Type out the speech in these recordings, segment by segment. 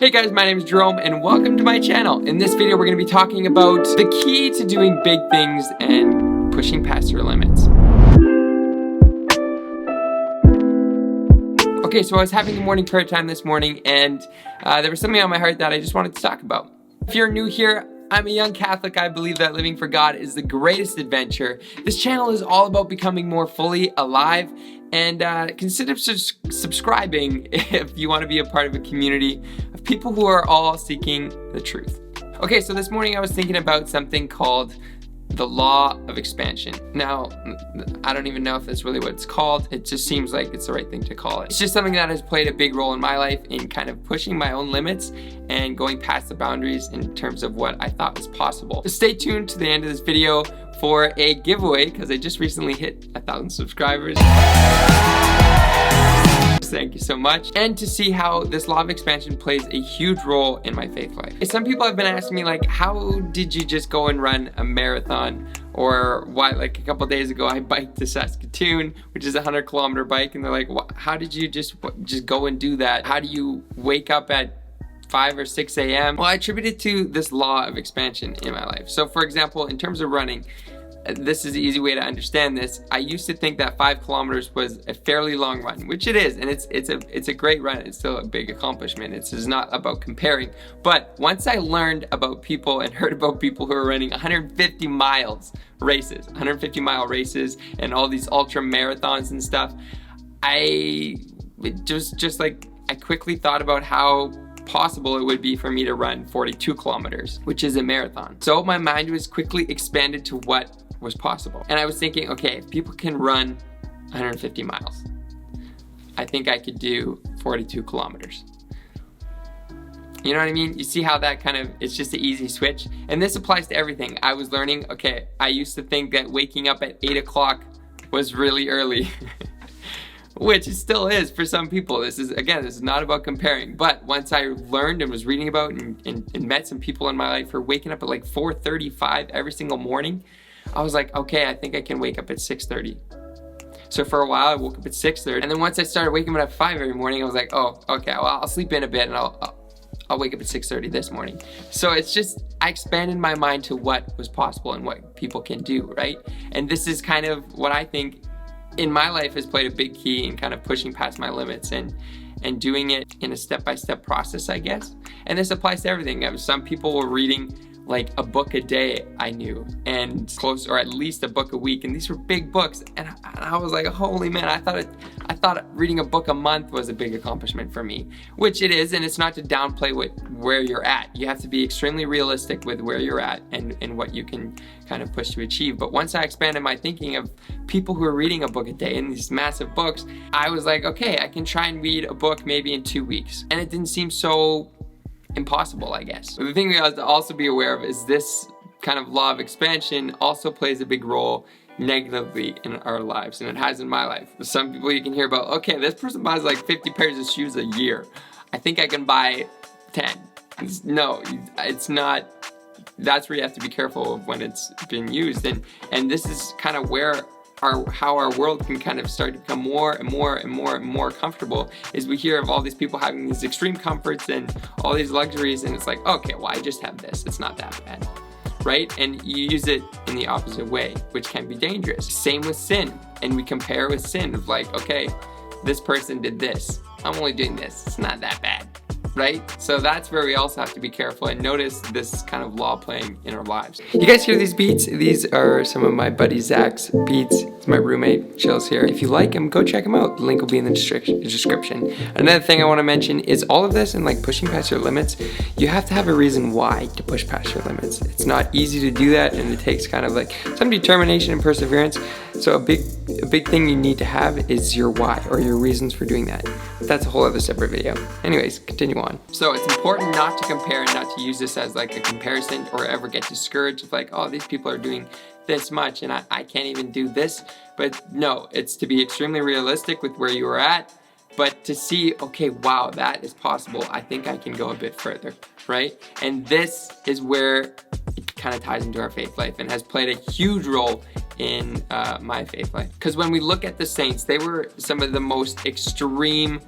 Hey guys, my name is Jerome and welcome to my channel. In this video we're going to be talking about the key to doing big things and pushing past your limits. Okay, so I was having a morning prayer time this morning and there was something on my heart that I just wanted to talk about. If you're new here, I'm a young Catholic. I believe that living for God is the greatest adventure. This channel is all about becoming more fully alive, and consider subscribing if you want to be a part of a community of people who are all seeking the truth. Okay, so this morning I was thinking about something called the law of expansion. Now, I don't even know if that's really what it's called. It just seems like it's the right thing to call it. It's just something that has played a big role in my life in kind of pushing my own limits and going past the boundaries in terms of what I thought was possible. So stay tuned to the end of this video for a giveaway because I just recently hit 1,000 subscribers. Thank you so much. And to see how this law of expansion plays a huge role in my faith life. Some people have been asking me like, how did you just go and run a marathon? Or why, like a couple days ago, I biked to Saskatoon, which is a 100-kilometer bike. And they're like, how did you just go and do that? How do you wake up at 5 or 6 a.m.? Well, I attribute it to this law of expansion in my life. So for example, in terms of running, this is the easy way to understand this. I used to think that 5 kilometers was a fairly long run, which it is, and it's a great run. It's still a big accomplishment. It's not about comparing. But once I learned about people and heard about people who are running 150 miles races, 150-mile races, and all these ultra marathons and stuff, I quickly thought about how possible it would be for me to run 42 kilometers, which is a marathon. So my mind was quickly expanded to what was possible. And I was thinking, okay, if people can run 150 miles, I think I could do 42 kilometers. You know what I mean? You see how that kind of, it's just an easy switch. And this applies to everything. I was learning, okay, I used to think that waking up at 8 o'clock was really early. Which it still is for some people. This is not about comparing. But once I learned and was reading about and met some people in my life who are waking up at like 4:35 every single morning, I was like, okay, I think I can wake up at 6:30. So for a while, I woke up at 6:30. And then once I started waking up at 5 every morning, I was like, oh, okay, well, I'll sleep in a bit and I'll wake up at 6:30 this morning. So it's just, I expanded my mind to what was possible and what people can do, right? And this is kind of what I think in my life has played a big key in kind of pushing past my limits and doing it in a step-by-step process, I guess. And this applies to everything. Some people were reading like a book a day, I knew, and close, or at least a book a week, and these were big books, and I was like, holy man, I thought reading a book a month was a big accomplishment for me, which it is, and it's not to downplay where you're at. You have to be extremely realistic with where you're at and what you can kind of push to achieve. But once I expanded my thinking of people who are reading a book a day in these massive books, I was like, okay, I can try and read a book maybe in 2 weeks, and it didn't seem so impossible, I guess. But the thing we have to also be aware of is this kind of law of expansion also plays a big role negatively in our lives, and it has in my life. Some people you can hear about, okay, this person buys like 50 pairs of shoes a year. I think I can buy 10. No, it's not. That's where you have to be careful of when it's been used, and this is kind of where how our world can kind of start to become more and more comfortable, is we hear of all these people having these extreme comforts and all these luxuries, and it's like, okay, well, I just have this, it's not that bad, right? And you use it in the opposite way, which can be dangerous. Same with sin, and we compare with sin of like, okay, this person did this, I'm only doing this, it's not that bad, right? So that's where we also have to be careful and notice this kind of law playing in our lives. You guys hear these beats? These are some of my buddy Zach's beats. It's my roommate, Chill's here. If you like him, go check him out. The link will be in the description. Another thing I want to mention is all of this and like pushing past your limits, you have to have a reason why to push past your limits. It's not easy to do that, and it takes kind of like some determination and perseverance. So a big thing you need to have is your why, or your reasons for doing that. That's a whole other separate video. Anyways, continue on. So it's important not to compare and not to use this as like a comparison or ever get discouraged of like, oh, these people are doing this much and I can't even do this. But no, it's to be extremely realistic with where you are at, but to see, okay, wow, that is possible. I think I can go a bit further, right? And this is where it kind of ties into our faith life and has played a huge role in my faith life. Because when we look at the saints, they were some of the most extreme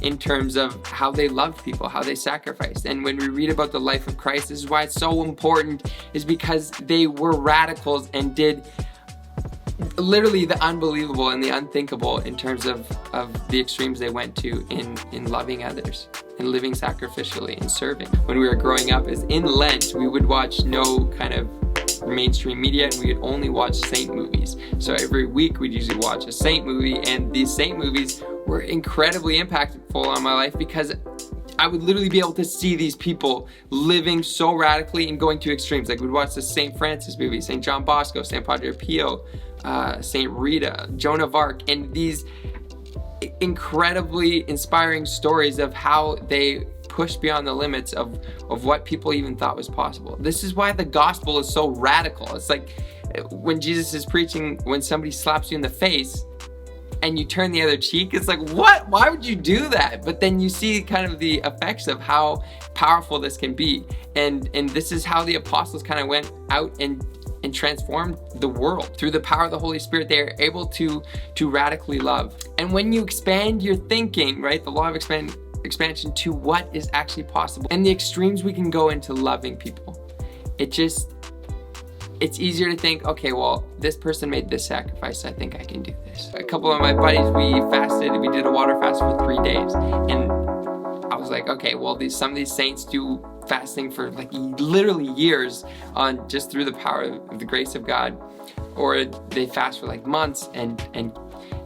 in terms of how they loved people, how they sacrificed. And when we read about the life of Christ, this is why it's so important, is because they were radicals and did literally the unbelievable and the unthinkable in terms of the extremes they went to in loving others and living sacrificially and serving. When we were growing up, is in Lent, we would watch no kind of mainstream media, and we would only watch saint movies. So every week we'd usually watch a saint movie, and these saint movies were incredibly impactful on my life because I would literally be able to see these people living so radically and going to extremes. Like we'd watch the St. Francis movie, St. John Bosco, St. Padre Pio, St. Rita, Joan of Arc, and these incredibly inspiring stories of how they pushed beyond the limits of what people even thought was possible. This is why the gospel is so radical. It's like when Jesus is preaching, when somebody slaps you in the face and you turn the other cheek, it's like, what? Why would you do that? But then you see kind of the effects of how powerful this can be. And this is how the apostles kind of went out and transformed the world. Through the power of the Holy Spirit, they are able to radically love. And when you expand your thinking, right, the law of expansion to what is actually possible and the extremes we can go into loving people, it's easier to think, okay, well, this person made this sacrifice, I think I can do this. A couple of my buddies, we did a water fast for 3 days, and I was like, okay, well, some of these saints do fasting for like literally years on just through the power of the grace of God, or they fast for like months, and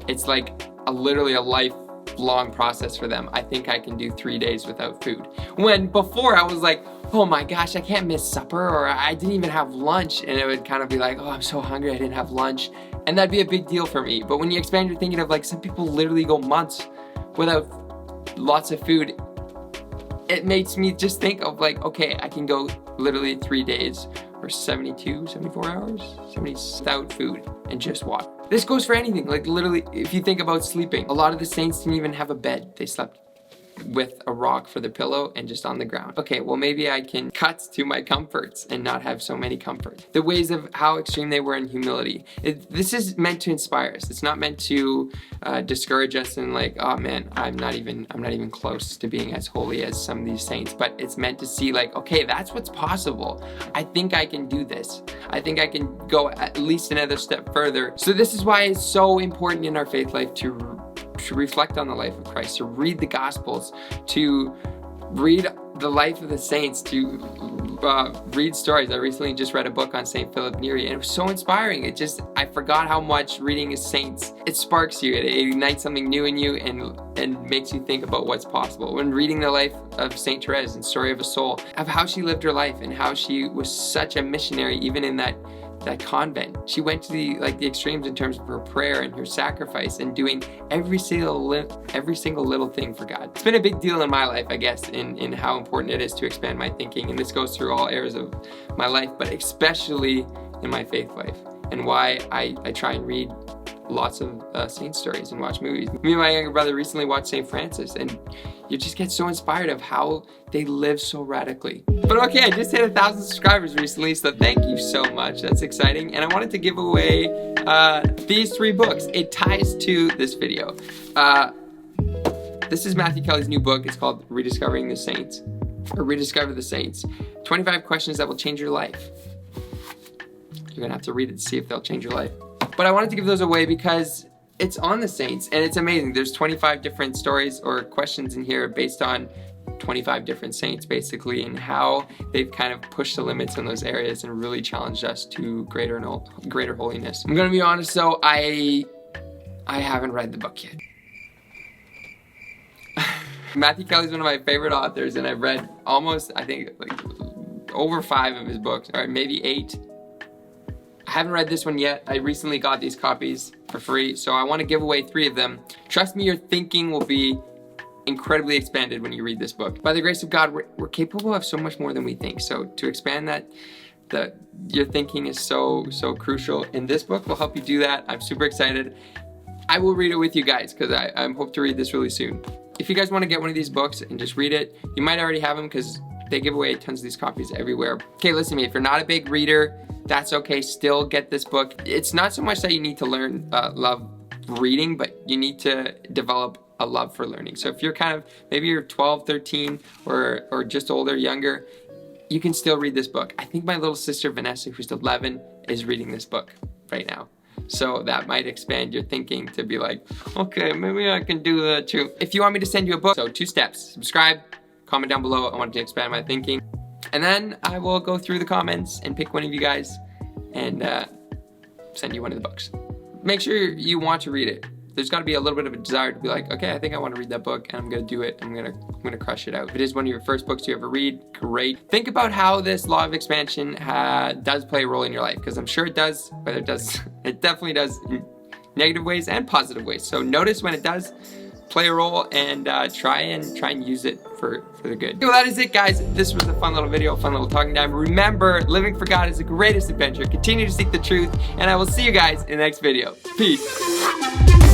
it's like literally a lifelong process for them. I think I can do 3 days without food. When before I was like, oh my gosh, I can't miss supper, or I didn't even have lunch, and it would kind of be like, oh, I'm so hungry, I didn't have lunch, and that'd be a big deal for me. But when you expand your thinking of like some people literally go months without lots of food, it makes me just think of like, okay, I can go literally 3 days or 74 hours without food and just water. This goes for anything. Like literally, if you think about sleeping, a lot of the saints didn't even have a bed. They slept with a rock for the pillow and just on the ground. Okay, well, maybe I can cut to my comforts and not have so many comforts. The ways of how extreme they were in humility. This is meant to inspire us. It's not meant to discourage us and like, oh man, I'm not even close to being as holy as some of these saints. But it's meant to see like, okay, that's what's possible. I think I can do this. I think I can go at least another step further. So this is why it's so important in our faith life to reflect on the life of Christ, to read the Gospels, to read the life of the saints, to read stories. I recently just read a book on St. Philip Neri, and it was so inspiring. I forgot how much reading his saints, it sparks you, it ignites something new in you and makes you think about what's possible. When reading the life of St. Therese and Story of a Soul, of how she lived her life and how she was such a missionary even in that convent. She went to the extremes in terms of her prayer and her sacrifice and doing every single little thing for God. It's been a big deal in my life, I guess, in how important it is to expand my thinking, and this goes through all areas of my life, but especially in my faith life, and why I try and read lots of saint stories and watch movies. Me and my younger brother recently watched St. Francis, and you just get so inspired of how they live so radically. But okay, I just hit 1,000 subscribers recently, so thank you so much. That's exciting. And I wanted to give away these 3 books. It ties to this video. This is Matthew Kelly's new book. It's called Rediscovering the Saints, or Rediscover the Saints. 25 questions that will change your life. You're gonna have to read it to see if they'll change your life. But I wanted to give those away because it's on the saints, and it's amazing. There's 25 different stories or questions in here based on 25 different saints, basically, and how they've kind of pushed the limits in those areas and really challenged us to greater holiness. I'm gonna be honest though, I haven't read the book yet. Matthew Kelly's one of my favorite authors, and I've read almost, I think, like over 5 of his books, or maybe 8. I haven't read this one yet. I recently got these copies for free, so I want to give away 3 of them. Trust me, your thinking will be incredibly expanded when you read this book. By the grace of God, we're capable of so much more than we think. So to expand that, your thinking is so crucial. And this book will help you do that. I'm super excited. I will read it with you guys because I hope to read this really soon. If you guys want to get one of these books and just read it, you might already have them because they give away tons of these copies everywhere. Okay, listen to me. If you're not a big reader, that's okay. Still get this book. It's not so much that you need to love reading, but you need to develop a love for learning. So if you're kind of, maybe you're 12, 13, or just older, younger, you can still read this book. I think my little sister Vanessa, who's 11, is reading this book right now. So that might expand your thinking to be like, okay, maybe I can do that too. If you want me to send you a book, so 2 steps: subscribe, comment down below, I want to expand my thinking. And then I will go through the comments and pick one of you guys and send you one of the books. Make sure you want to read it. There's got to be a little bit of a desire to be like, okay, I think I want to read that book, and I'm gonna do it. I'm gonna crush it out. If it is one of your first books you ever read, great. Think about how this law of expansion does play a role in your life, because I'm sure it does. Whether it does, it definitely does in negative ways and positive ways. So notice when it does play a role, and try and use it for the good. Well, that is it, guys. This was a fun little video, fun little talking time. Remember, living for God is the greatest adventure. Continue to seek the truth, and I will see you guys in the next video. Peace.